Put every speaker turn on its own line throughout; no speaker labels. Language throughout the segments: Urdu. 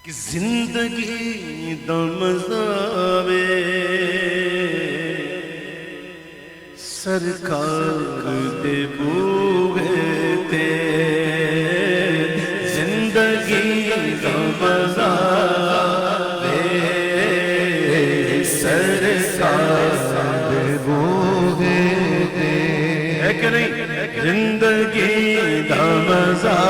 کہ زندگی دا مزہ وے سرکار دے بوئے تے زندگی دا مزہ وے سرکار دے بوئے تے ہے کہ نہیں زندگی دا مزہ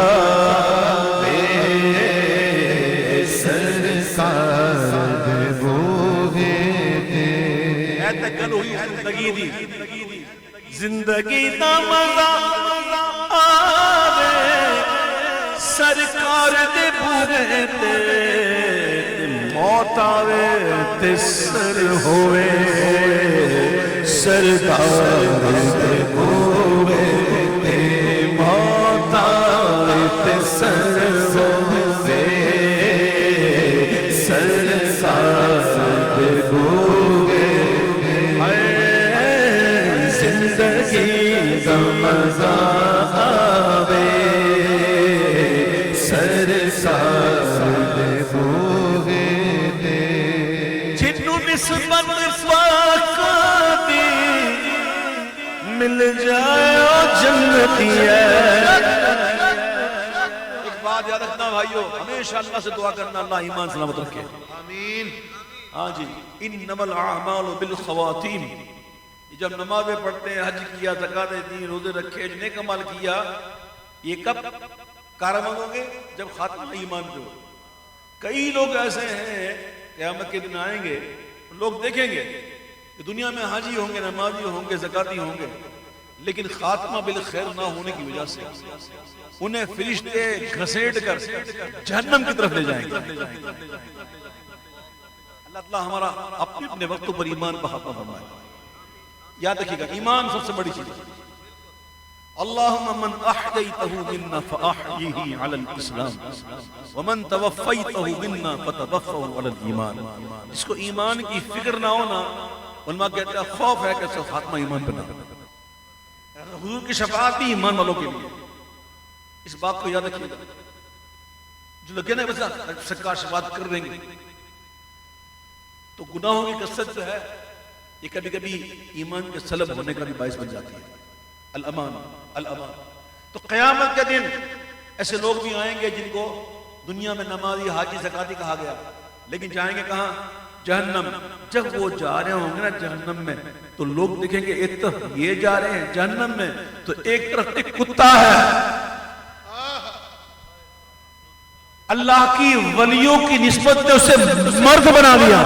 زندگی دا مزہ آوے سرکار دے بوئے تے موت آوے تے سر ہوئے سرکار دے بوئے تے موت آوے تے سر ہوئے سرکار دے بوئے زندگی دا مزہ آوے سرکار دے بوئے تے جنوں نسبت فاقہ دی مل جائے او جنتی ہے۔
ایک بات یاد رکھنا بھائیو، ہمیشہ اللہ سے دعا کرنا اللہ ایمان سلامت رکھے۔ آمین۔ ہاں جی، انما الاعمال بالخواتیم، جب نمازیں پڑھتے ہیں، حج کیا، زکوٰۃ دی، روزے رکھے، نیک عمل کیا، یہ کب کارآمد ہوں گے؟ جب خاتمہ ایمان پہ ہو۔ کئی لوگ ایسے ہیں قیامت کے دن آئیں گے، لوگ دیکھیں گے کہ دنیا میں حاجی ہوں گے، نمازی ہوں گے، زکاتی ہوں گے، لیکن خاتمہ بالخیر نہ ہونے کی وجہ سے انہیں فرشتے گھسیٹ کر جہنم کی طرف لے جائیں گے۔ اللہ تعالیٰ ہمارا اپنے اپنے وقتوں پر ایمان پر حاصل فرمائے۔ یاد رکھیے گا، ایمان سب سے بڑی چیز ہے۔ اللہم من احییتہ منا فاحیہ علی الاسلام ومن توفیتہ منا فتوفہ علی الایمان۔ جس کو ایمان کی فکر نہ ہونا، علماء کہتے ہیں خوف ہے کہ اس کو خاتمہ ایمان پر نہ کرنا۔ حضور کی شفاعت بھی ایمان والوں کے لیے، اس بات کو یاد رکھیے گا۔ جو لگے نا بس سرکار شفاعت کر دیں گے، تو گناہوں کی کثرت جو ہے یہ کبھی کبھی ایمان کے سلب ہونے کا بھی باعث بن جاتی ہے۔ الامان الامان۔ تو قیامت کے دن ایسے لوگ بھی آئیں گے جن کو دنیا میں نمازی، حاجی، زکاتی کہا گیا، لیکن جائیں گے کہاں؟ جہنم۔ جب وہ جا رہے ہوں گے نا جہنم میں، تو لوگ دیکھیں گے ایک طرف یہ جا رہے ہیں جہنم میں، تو ایک طرف ایک کتا ہے۔ اللہ کی ولیوں کی نسبت نے اسے مرد بنا دیا۔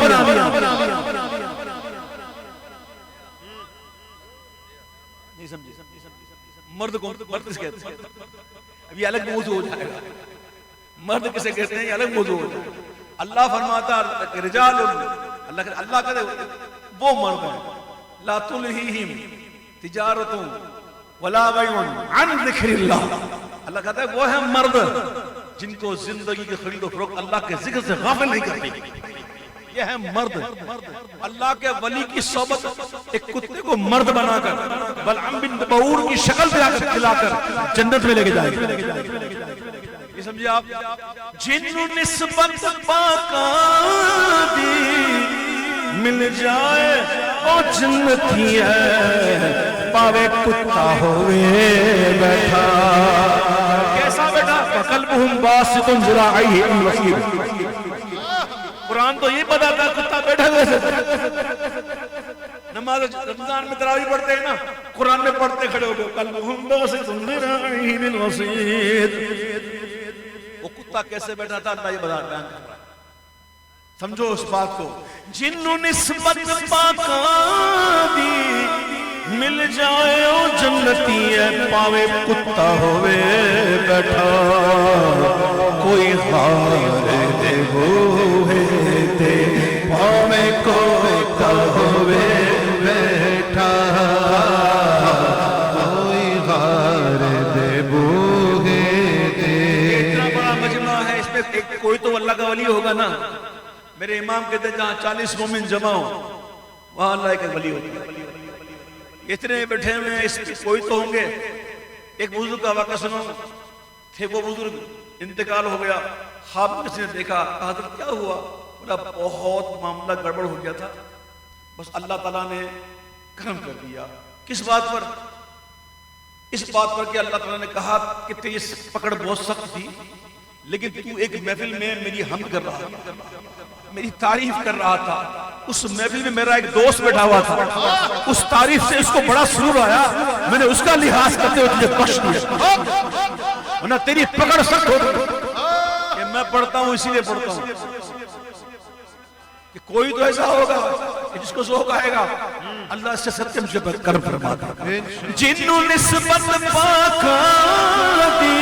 مرد کون؟ مرد کس کہتے ہیں؟ اب یہ الگ موضوع ہو جائے گا۔ مرد کسے کہتے ہیں یہ الگ موضوع ہو جائے گا۔ اللہ فرماتا ہے رجال، اللہ کہتے وہ مرد ہیں لا تلہیہم تجارت ولا بیع عن ذکر اللہ۔ اللہ کہتا ہے وہ ہیں مرد جن کو زندگی کی خرید و فروخت اللہ کے ذکر سے غافل نہیں کرتی۔ یہ ہے مرد۔ اللہ کے ولی کی صحبت ایک کتے کو مرد بنا کر بلعام بن بعور کی شکل پہ کھلا کر جنت میں لے کے جائے گا۔ یہ سمجھے آپ؟ جنوں نسبت پاکاں دی مل جائے او جنتی ہے، پاوے کتا ہوئے بیٹھا۔ کیسا بیٹھا؟ فَقَلْبُهُمْ بَاسِطٌ ذِرَاعَيْهِ الْوَسِيرِ۔ قرآن تو یہ بتاتا ہے کتا بیٹھا ویسے۔ نماز رمضان میں تراویح پڑھتے ہیں نا، قرآن میں پڑھتے کھڑے ہو گئے قَلْبُهُمْ بَاسِطٌ ذِرَاعَيْهِ الْوَسِيرِ۔ وہ کتا کیسے بیٹھا تھا اللہ یہ بیان کر رہا ہے۔ سمجھو اس بات کو۔ جنوں نسبت پاکاں دی مل جائے او جنتی ہے، پاوے کتا ہوئے بیٹھا، کوئی خار دے ہوئے تے پاوے کتا ہوئے بیٹھا، کوئی خار دے ہوئے تے۔ اتنا بڑا مجمع ہے، اس میں کوئی تو اللہ کا ولی ہوگا نا۔ میرے امام کہتے ہیں جہاں 40 مومن جمع ہو وہاں اللہ کا ولی ہوگا۔ اتنے بیٹھے ہوئے ہیں، اس کوئی تو ہوں گے۔ ایک بزرگ کا واقعہ سنو، تھے وہ بزرگ انتقال ہو گیا، خواب میں کسی نے دیکھا، کہا حضرت کیا ہوا؟ بولا بہت معاملہ گڑبڑ ہو گیا تھا، بس اللہ تعالیٰ نے کرم کر دیا۔ کس بات پر؟ اس بات پر کہ اللہ تعالیٰ نے کہا کہ تیری پکڑ بہت سخت تھی، لیکن تو ایک محفل میں میری حمد کر رہا تھا، میری تعریف کر رہا تھا۔ اس محفل میں میرا ایک دوست بیٹھا ہوا تھا، اس تعریف سے اس کو بڑا سرور آیا، میں نے اس کا لحاظ کرتے ہوئے تجھے بخش دیا، ورنہ تیری پکڑ سخت ہو گئی۔ کہ میں پڑھتا ہوں اسی لیے پڑھتا ہوں کہ کوئی تو ایسا ہوگا کہ جس کو ذوق آئے گا، اللہ سے سچ مجھے کرم فرما دے۔ جنوں نسبت پاکاں دی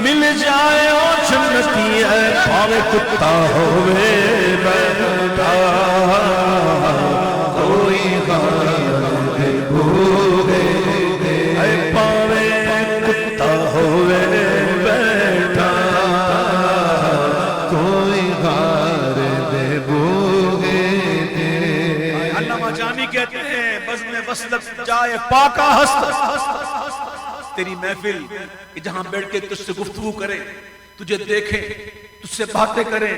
مل جائے او جنتی ہے، پاوے کتا ہووے بیٹھا، کوئی غار بھوگے اے پاوے کتا ہووے بیٹھا،
کوئی غار دے بوگے دے۔
علامہ جامی کہتے ہیں بزم وصلت جائے پاکا ہست، تیری محفل کہ جہاں بیٹھ کے تجھ سے گفتگو کرے، تجھے دیکھیں، تجھ سے باتیں کریں،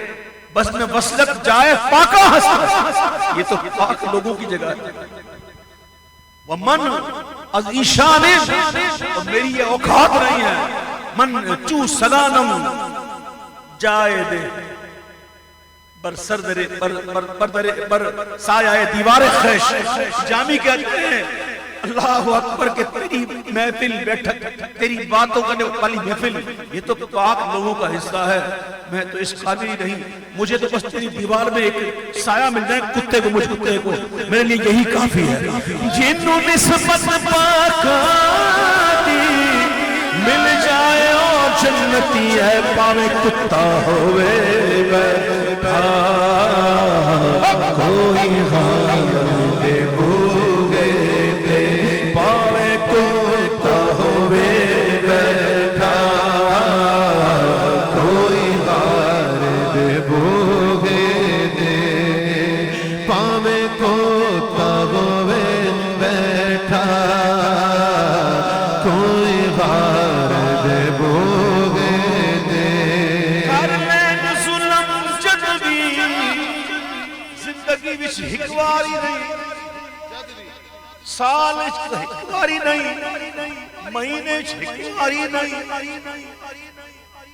بس میں وصلت جائے پاکا ہست، یہ تو پاک لوگوں کی جگہ ہے۔ ومن از ایشان، اور میری یہ اوقات نہیں ہے، من چو سلانم جائے دے بر سردرے بر سایہ دیوار خیش۔ جامی کہتے ہیں اللہ اکبر کہ تیری محفل بیٹھک، تیری باتوں کرنے والی محفل، یہ تو پاک لوگوں کا حصہ ہے، میں تو اس قابل ہی نہیں، مجھے تو بس تیری دیوار میں ایک سایہ مل جائے، کتے کو مجھ کتے کو، میرے لیے یہی کافی ہے۔ جنوں نسبت پاکاں دی مل جائے او جنتی ہے، پاوے کتا ہووے بیٹھا، کوئی غار دے بھوگے دے، پاوے کتا ہووے بیٹھا،
کوئی غار دے بوگے دے، پاوے کتا ہووے بیٹھا، کوئی غار دے بوگے دے۔
کر لین ظلم جد بھی زندگی وچ ہکواری نہیں، سال وچ ہکواری نہیں، مہینے وچ ہکواری نہیں،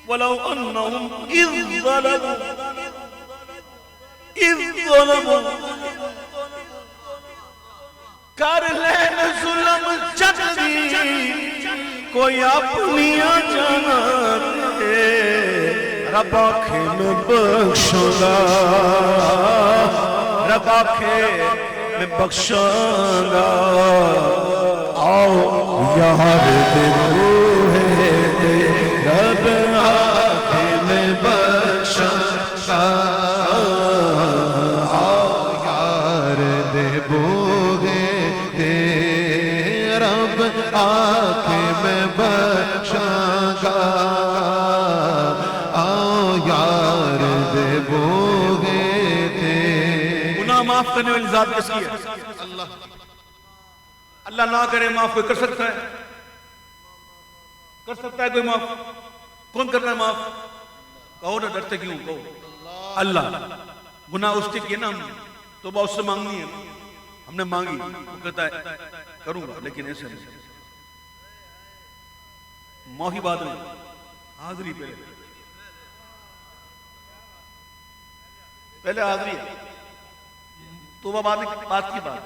ولو انہم اذ ظلموا کر لین ظلم جد بھی کوئی اپنیاں جانا دے، رب آنکھیں میں بخشوں گا، رب آنکھیں میں بخشوں گا،
آؤ یار دے بوہے دے، رب آنکھیں میں بخشوں گا، آؤ یار دے بوہے دے، رب آنکھیں میں بخشوں گا، آؤ یار دے بوہے دے۔
گناہ معاف کرنے والی ذات کس کی ہے؟ اللہ نہ کرے معاف کوئی کر سکتا ہے؟ کر سکتا ہے کوئی معاف؟ کون کرنا ہے معاف؟ کہو نا، ڈرتے کیوں؟ کہو اللہ۔ گناہ اس کے کیے نا، ہم توبہ اس سے مانگنی ہے، ہم نے مانگی، وہ کہتا ہے کروں گا لیکن ایسے نہیں، موہی بات نہیں، حاضری پہلے حاضری ہے، توبہ بات کی بات،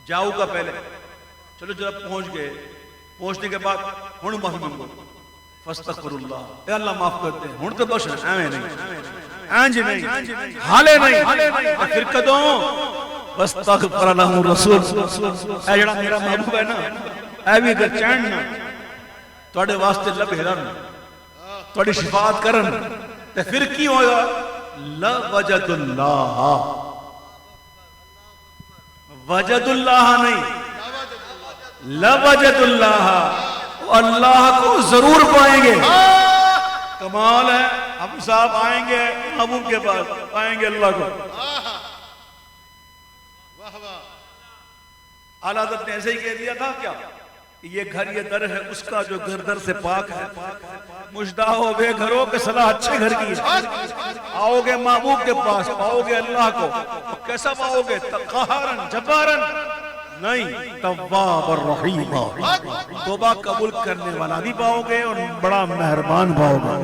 جاؤ کا پہلے، چلو جب پہنچ گئے، پہنچنے کے بعد ہن معافی مانگو، فاستغفر اللہ، اے اللہ معاف کرتے ہیں، ہن تو بخش ایویں نہیں، اینج نہیں، حالے نہیں، پھر کدوں واستغفر لهم الرسول، اے جڑا میرا محبوب ہے نا، اے بھی اگر چین نا تواڈے واسطے لب ہرن، تواڈی شفاعت کرن، تے پھر کی ہوگا؟ لا وجد اللہ، وجد اللہ نہیں، لا وجد اللہ، اللہ کو ضرور پائیں گے۔ کمال ہے، ہم صاحب آئیں گے محبوب کے پاس، پائیں گے اللہ کو۔ اعلیٰ حضرت نے ایسے ہی کہہ دیا تھا کیا؟ یہ گھر یہ در ہے اس کا جو گھر در سے پاک ہے. مژدہ ہو بے گھروں کے صلاح اچھے گھر کی ہے. آؤ گے محبوب کے پاس پاؤ گے اللہ کو. کیسا پاؤ گے؟ قہارن جبارن نہیں، تواب الرحیم. توبہ قبول کرنے والا بھی پاؤ گے اور بڑا مہربان پاؤ گے،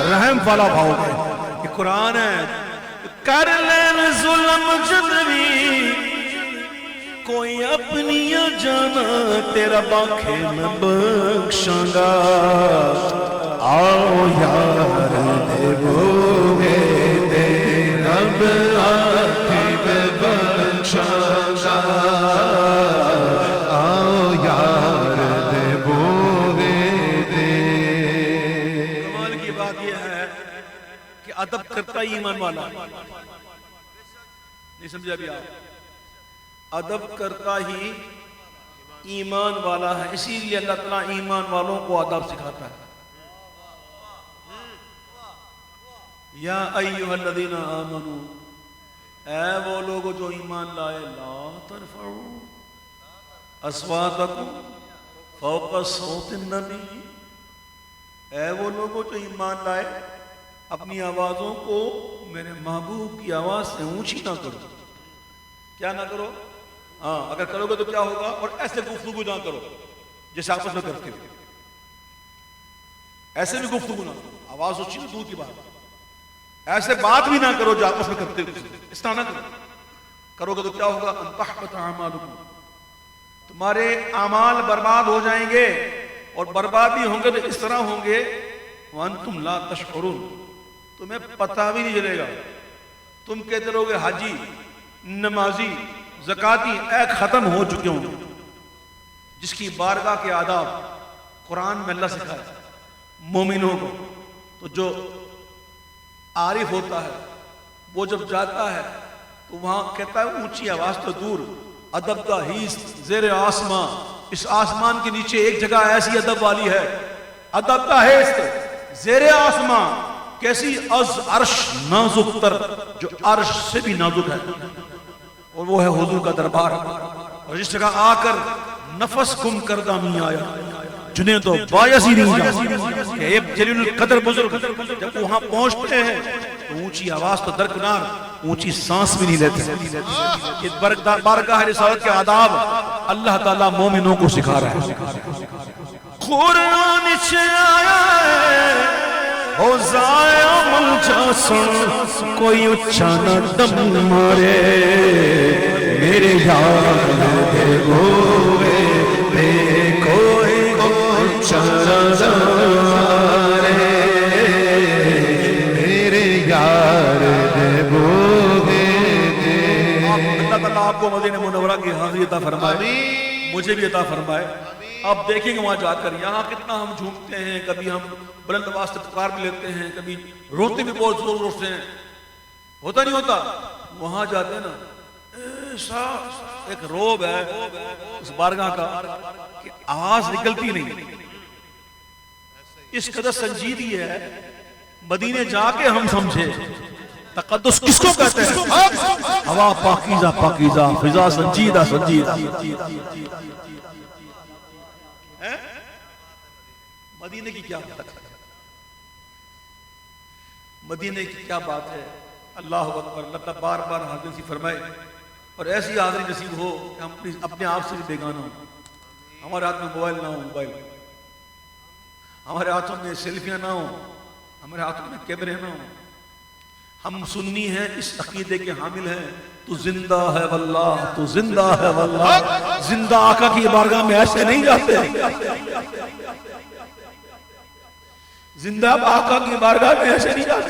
رحم والا پاؤ گے. یہ قرآن ہے. کر لین ظلم جدوی کوئی اپنی جانا تیرا باکھے میں بخشاں گا.
آؤ یار دے بوگے دے رب آنکھیں میں بخشاں گا. آؤ یار دے بوگے دے.
کمال کی بات یہ ہے کہ ادب کرتا ہی ایمان والا. نہیں سمجھا بھی آپ؟ ادب کرتا ہی ایمان والا ہے. اسی لیے اللہ تعالیٰ ایمان والوں کو ادب سکھاتا ہے. یا ایھا الذین آمنوا، اے وہ لوگ جو ایمان لائے، لا ترفعوا اصواتکم فوق صوت النبی، اے وہ لوگ جو ایمان لائے اپنی آوازوں کو میرے محبوب کی آواز سے اونچی نہ کرو. کیا نہ کرو؟ ہاں اگر کرو گے تو کیا ہوگا؟ اور ایسے گفتگو نہ کرو جیسے آپس میں کرتے ہو. ایسے بھی گفتگو نہ کرو، آواز اونچی دور کی بات. ایسے بات بھی نہ کرو جو آپس میں کرتے ہو، اس طرح نہ کرو. کرو گے تو کیا ہوگا؟ ان تحبط اعمالکم، تمہارے اعمال برباد ہو جائیں گے. اور برباد بھی ہوں گے تو اس طرح ہوں گے وانتم لا تشعرون، تمہیں پتہ بھی نہیں چلے گا. تم کہتے رہو گے حاجی، نمازی، زکاتی اے ختم ہو چکے ہوں. جس کی بارگاہ کے آداب قرآن میں اللہ سکھائے مومنوں کو. تو جو عارف ہوتا ہے وہ جب جاتا ہے تو وہاں کہتا ہے اونچی آواز تو دور، ادب کا حیث زیر آسمان، اس آسمان کے نیچے ایک جگہ ایسی ادب والی ہے. ادب کا حیث زیر آسمان کیسی؟ از عرش نازک تر، جو عرش سے بھی نازک ہے، اور وہ ہے حضور کا دربار. اور جس جگہ آ کر نفس گم کردہ میں آیا، جنہیں تو باعث ہی نہیں جا کہ ایک جلیل القدر بزرگ جب وہاں پہنچتے ہیں تو اونچی آواز تو درکنار، اونچی سانس بھی نہیں لیتے. یہ بارگاہ رسالت کے آداب اللہ تعالیٰ مومنوں کو سکھا رہا ہے. قرآن سے آیا ہے او زایا ملچا سن، کوئی اچھا نہ دم مارے. میرے یار دے گوے دے کوئی اچھا نہ مارے.
میرے یار دے بوگے دے.
اللہ تعالیٰ آپ کو مدینہ منورہ کی حاضری عطا فرمائے، مجھے بھی عطا فرمائے. آپ دیکھیں گے وہاں جا کر یہاں کتنا ہم جھومتے ہیں، کبھی ہم بلند آواز سے پکار بھی لیتے ہیں، کبھی روتے بھی بہت زور زور سے ہیں. ہوتا نہیں ہوتا؟ وہاں جاتے ہیں نا ایسا ایک روب ہے اس بارگاہ کا کہ آواز نکلتی نہیں. اس قدر سنجیدگی ہے. مدینے جا کے ہم سمجھے تقدس کس کو کہتے ہیں. ہوا پاکیزہ پاکیزہ، فضا سنجیدہ سنجیدہ. مدینے کی کیا بات ہے، مدینے کی کیا بات ہے. اللہ اکبر. اللہ تعالیٰ بار بار حاضری نصیب فرمائے اور ایسی حاضری نصیب ہو کہ ہم اپنے آپ سے بھی بیگانہ ہوں. ہمارے ہاتھ میں موبائل نہ ہو، موبائل ہمارے ہاتھوں میں سیلفیاں نہ ہوں، ہمارے ہاتھوں میں کیمرے نہ ہوں. ہم سنی ہیں، اس عقیدے کے حامل ہیں تو زندہ ہے واللہ، تو زندہ ہے واللہ. زندہ آقا کی بارگاہ میں ایسے نہیں جاتے. زندہ آقا کی بارگاہ میں ایسے نہیں جاتے.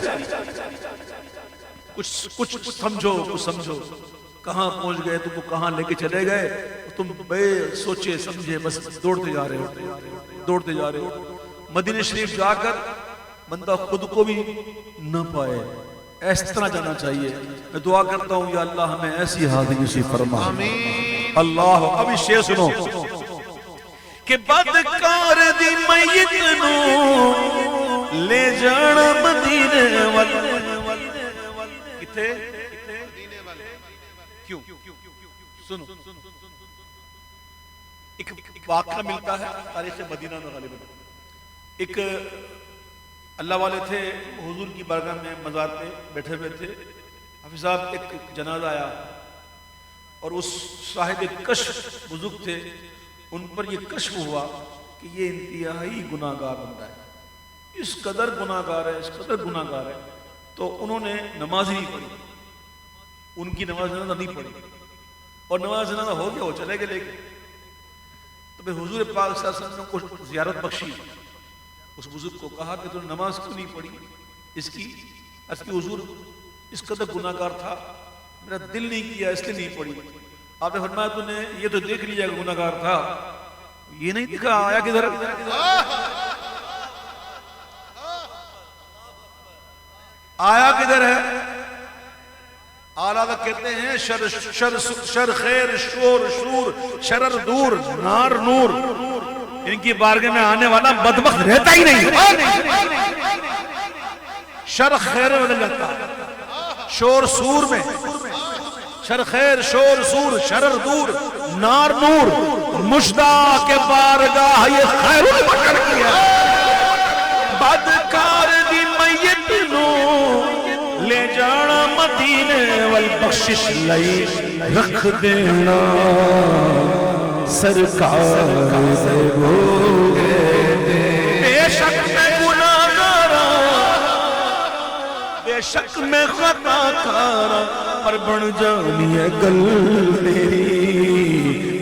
کچھ سمجھو، کچھ سمجھو. کہاں پہنچ گئے تم کو، کہاں لے کے چلے گئے تم بے سوچے سمجھے بس دوڑتے جا رہے ہو، دوڑتے جا رہے ہو. مدینہ شریف جا کر بندہ خود کو بھی نہ پائے، اس طرح جانا چاہیے. میں دعا کرتا ہوں یا اللہ ہمیں ایسی حاضری نصیب فرما. اللہ. ابھی شعر سنو کہ بدکار دی میت نو لے جانا مدینے والے. کتھے؟ کیوں؟ سنو ایک واقعہ ملتا ہے تاریخ مدینہ میں غالباً. ایک اللہ والے تھے حضور کی بارگاہ میں مزار پہ بیٹھے ہوئے تھے. حافظ صاحب ایک جنازہ آیا اور اس صاحب کشف بزرگ تھے, ان پر یہ کشف ہوا کہ یہ انتہائی گناہ گار بندہ ہے, اس قدر گناہ گار ہے, اس قدر گناہ گار ہے. تو انہوں نے نماز ہی نہیں پڑھی, ان کی نماز جنازہ نہیں پڑھی, اور نماز جنازہ ہو گیا, وہ چلے گئے لے کے. تو پھر حضور پاک صلی اللہ علیہ وسلم نے کچھ زیارت بخشی, اس بزرگ کو کہا کہ تو نماز کیوں نہیں پڑھی اس کی؟ اس کی حضور اس قدر گناہ گار تھا, میرا دل نہیں کیا اس لیے نہیں پڑھی. آپ نے فرمایا تو نے یہ تو دیکھ لیا کہ گناہ گار تھا, یہ نہیں دکھا آیا کدھر, آیا کدھر ہے؟ اعلیٰ کہتے ہیں شر خیر شور شور شرر دور نار نور, ان کی بارگاہ میں آنے والا بدبخت رہتا ہی نہیں. شر خیر میں لگتا, شور سور میں, شر خیر شور سور شرر دور نار نور, مشدہ کے بارگاہ یہ خیر البشر کیا, بدکار دی میت نو لے جانا مدینے والبخشش لئی رکھ دینا
سرکار سے ہو گئے تھے.
بے شک میں گناہگارا, بے شک میں خطا کارا, پر بن جانی ہے گل
میری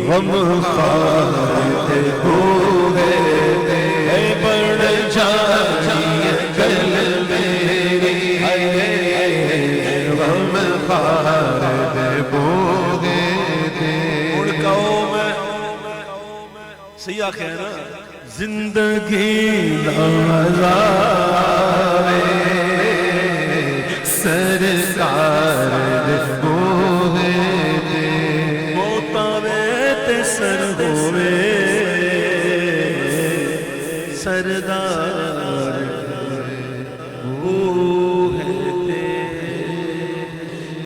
غم خار سے ہو گئے تھے, بڑھ جانی ہے گل میری غم خار سے ہو گئے تھے.
سیاہ ہے نا,
زندگی نظارے سرکار ہوئے تھے,
موتاوے تے سر ہوئے سردار